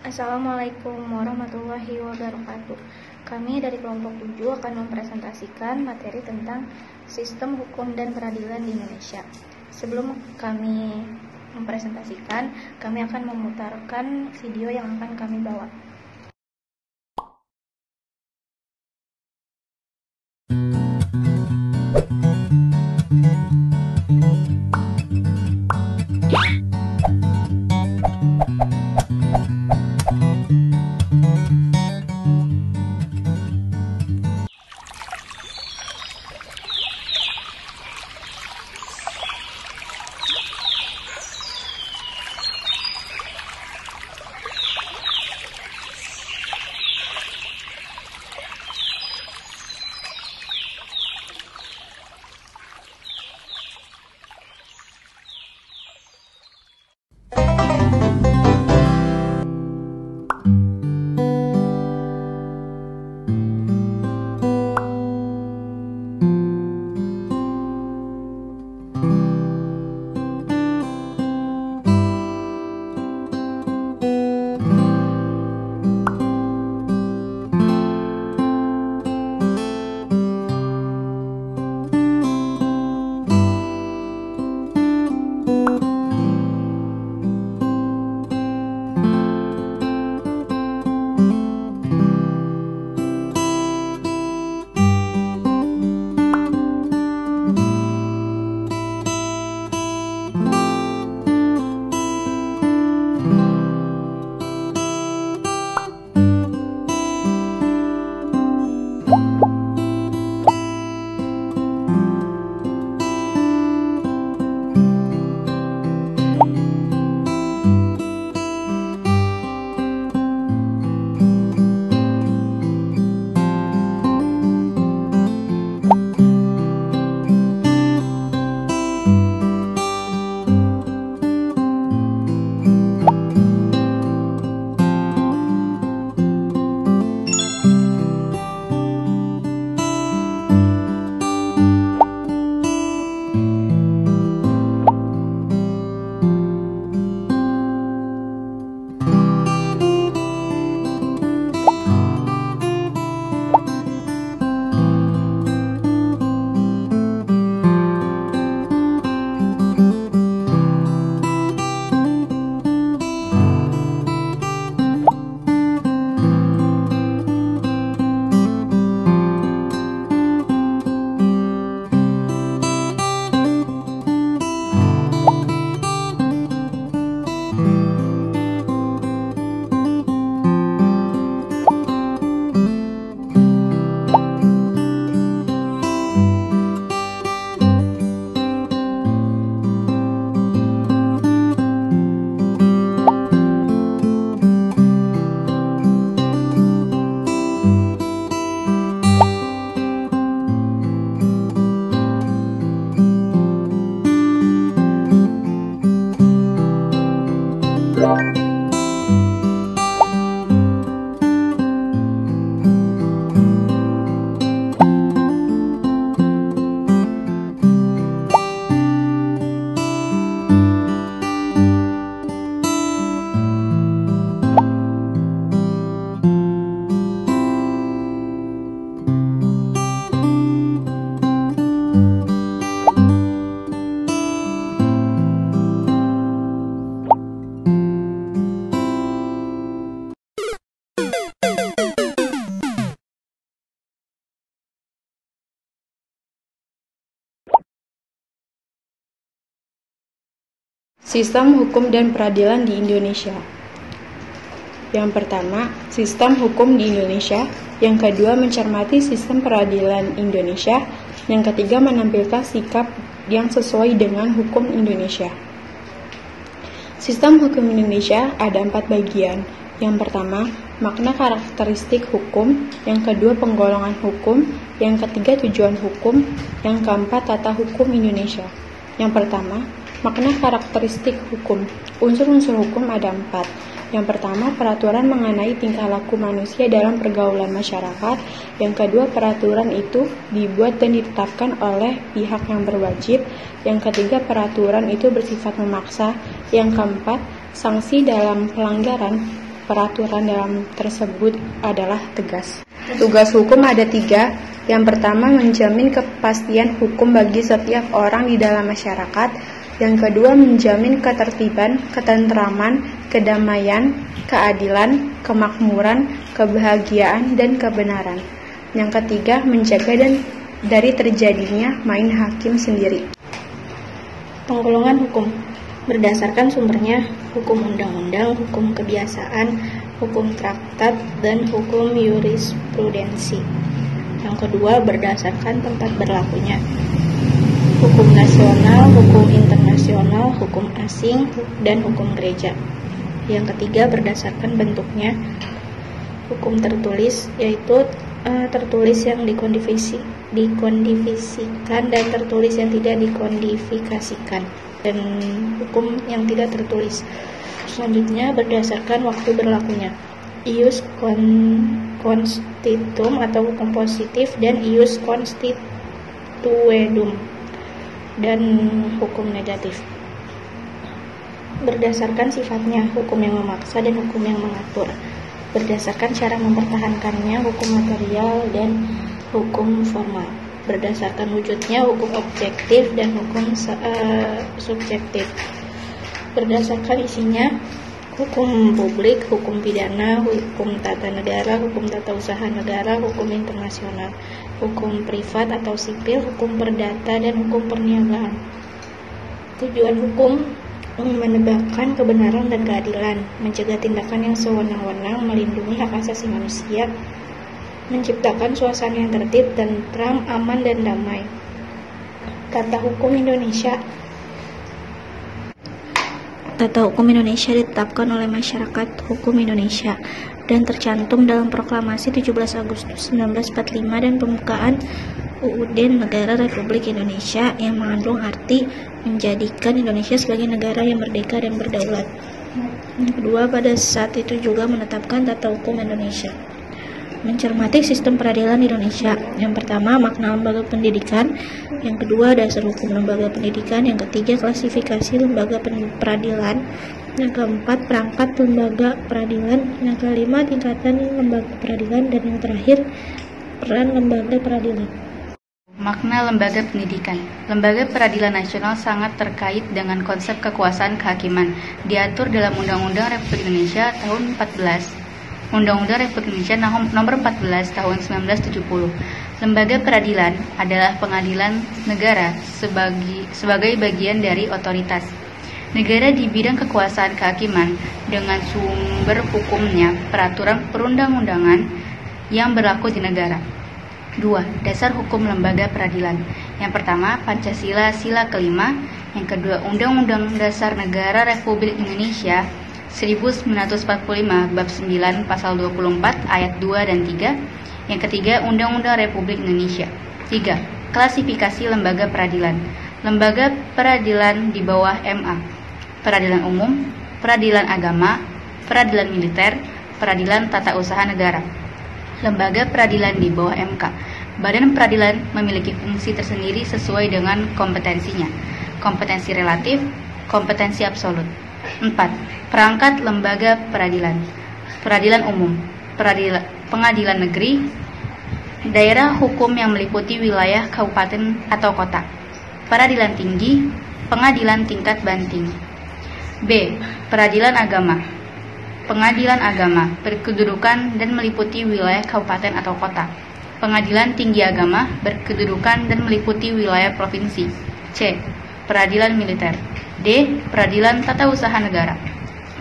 Assalamualaikum warahmatullahi wabarakatuh. Kami dari kelompok 7 akan mempresentasikan materi tentang sistem hukum dan peradilan di Indonesia. Sebelum kami mempresentasikan, kami akan memutarkan video yang akan kami bawa. Sistem hukum dan peradilan di Indonesia. Yang pertama, sistem hukum di Indonesia. Yang kedua, mencermati sistem peradilan Indonesia. Yang ketiga, menampilkan sikap yang sesuai dengan hukum Indonesia. Sistem hukum Indonesia ada 4 bagian. Yang pertama, makna karakteristik hukum. Yang kedua, penggolongan hukum. Yang ketiga, tujuan hukum. Yang keempat, tata hukum Indonesia. Yang pertama, makna karakteristik hukum. Unsur-unsur hukum ada 4. Yang pertama, peraturan mengenai tingkah laku manusia dalam pergaulan masyarakat. Yang kedua, peraturan itu dibuat dan ditetapkan oleh pihak yang berwajib. Yang ketiga, peraturan itu bersifat memaksa. Yang keempat, sanksi dalam pelanggaran. peraturan dalam tersebut adalah tegas. Tugas hukum ada 3. Yang pertama, menjamin kepastian hukum bagi setiap orang di dalam masyarakat. Yang kedua, menjamin ketertiban, ketentraman, kedamaian, keadilan, kemakmuran, kebahagiaan, dan kebenaran. Yang ketiga, menjaga dari terjadinya main hakim sendiri. Penggolongan hukum berdasarkan sumbernya: hukum undang-undang, hukum kebiasaan, hukum traktat, dan hukum jurisprudensi. Yang kedua, berdasarkan tempat berlakunya: hukum nasional, hukum internasional, hukum asing, dan hukum gereja. Yang ketiga, berdasarkan bentuknya: hukum tertulis, yaitu tertulis yang dikondivisikan dan tertulis yang tidak dikodifikasikan, dan hukum yang tidak tertulis. Selanjutnya, berdasarkan waktu berlakunya: ius constitutum atau hukum positif, dan ius constituendum, dan hukum negatif. Berdasarkan sifatnya: hukum yang memaksa dan hukum yang mengatur. Berdasarkan cara mempertahankannya: hukum material dan hukum formal. Berdasarkan wujudnya: hukum objektif dan hukum subjektif. Berdasarkan isinya: hukum publik, hukum pidana, hukum tata negara, hukum tata usaha negara, hukum internasional, hukum privat atau sipil, hukum perdata, dan hukum perniagaan. Tujuan hukum: menegakkan kebenaran dan keadilan, mencegah tindakan yang sewenang-wenang, melindungi hak asasi manusia, menciptakan suasana yang tertib, tentram, aman, dan damai. Tata hukum Indonesia. Tata hukum Indonesia ditetapkan oleh Masyarakat Hukum Indonesia dan tercantum dalam Proklamasi 17 Agustus 1945 dan pembukaan UUD Negara Republik Indonesia yang mengandung arti menjadikan Indonesia sebagai negara yang merdeka dan berdaulat. Yang kedua, pada saat itu juga menetapkan tata hukum Indonesia. Mencermati sistem peradilan Indonesia: yang pertama, makna lembaga pendidikan; yang kedua, dasar hukum lembaga pendidikan; yang ketiga, klasifikasi lembaga peradilan; yang keempat, perangkat lembaga peradilan; yang kelima, tingkatan lembaga peradilan; dan yang terakhir, peran lembaga peradilan. Makna lembaga pendidikan. Lembaga peradilan nasional sangat terkait dengan konsep kekuasaan kehakiman, diatur dalam Undang-Undang Republik Indonesia tahun 14. Undang-Undang Republik Indonesia Nomor 14 Tahun 1970. Lembaga peradilan adalah pengadilan negara sebagai bagian dari otoritas negara di bidang kekuasaan kehakiman dengan sumber hukumnya peraturan perundang-undangan yang berlaku di negara. 2. Dasar hukum lembaga peradilan. Yang pertama, Pancasila sila kelima. Yang kedua, Undang-Undang Dasar Negara Republik Indonesia 1945 bab 9 pasal 24 ayat 2 dan 3. Yang ketiga, Undang-Undang Republik Indonesia. 3. Klasifikasi lembaga peradilan. Lembaga peradilan di bawah MA: peradilan umum, peradilan agama, peradilan militer, peradilan tata usaha negara. Lembaga peradilan di bawah MK: badan peradilan memiliki fungsi tersendiri sesuai dengan kompetensinya. Kompetensi relatif, kompetensi absolut. 4. Perangkat lembaga peradilan: peradilan umum, pengadilan negeri, daerah hukum yang meliputi wilayah kabupaten atau kota, peradilan tinggi, pengadilan tingkat banding. B. Peradilan agama: pengadilan agama berkedudukan dan meliputi wilayah kabupaten atau kota, pengadilan tinggi agama berkedudukan dan meliputi wilayah provinsi. C. Peradilan militer. D. Peradilan tata usaha negara: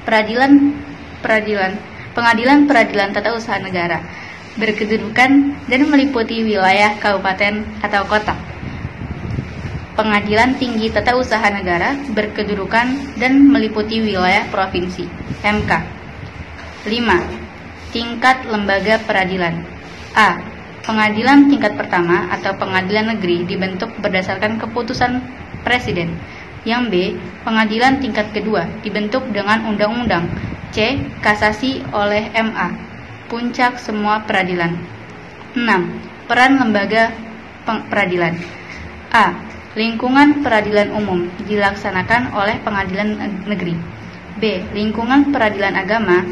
pengadilan peradilan tata usaha negara berkedudukan dan meliputi wilayah kabupaten atau kota, pengadilan tinggi tata usaha negara berkedudukan dan meliputi wilayah provinsi. MK. 5. Tingkat lembaga peradilan. A. Pengadilan tingkat pertama atau pengadilan negeri dibentuk berdasarkan keputusan Presiden. Yang B. Pengadilan tingkat kedua dibentuk dengan undang-undang. C. Kasasi oleh MA. Puncak semua peradilan. 6. Peran lembaga peradilan. A. Lingkungan peradilan umum dilaksanakan oleh pengadilan negeri. B. Lingkungan peradilan agama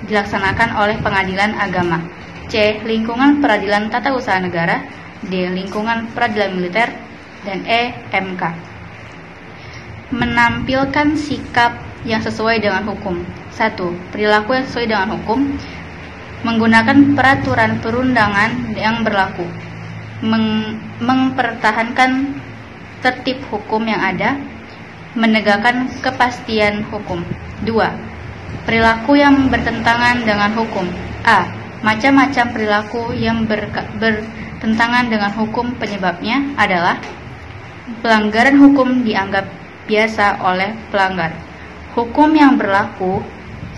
dilaksanakan oleh pengadilan agama. C. Lingkungan peradilan tata usaha negara. D. Lingkungan peradilan militer. Dan E. MK. Menampilkan sikap yang sesuai dengan hukum. 1. Perilaku yang sesuai dengan hukum. Menggunakan peraturan perundangan yang berlaku. Mempertahankan tertib hukum yang ada. Menegakkan kepastian hukum. 2. Perilaku yang bertentangan dengan hukum. A. Macam-macam perilaku yang bertentangan dengan hukum penyebabnya adalah pelanggaran hukum dianggap biasa oleh pelanggar. Hukum yang berlaku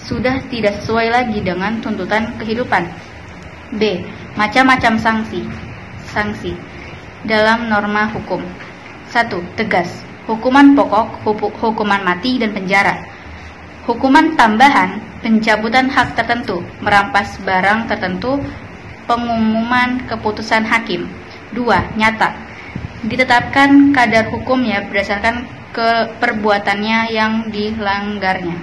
sudah tidak sesuai lagi dengan tuntutan kehidupan. B. Macam-macam sanksi dalam norma hukum. 1. Tegas. Hukuman pokok, hukuman mati dan penjara. Hukuman tambahan, pencabutan hak tertentu, merampas barang tertentu, pengumuman keputusan hakim. 2. Nyata. Ditetapkan kadar hukumnya berdasarkan perbuatannya yang dilanggarnya.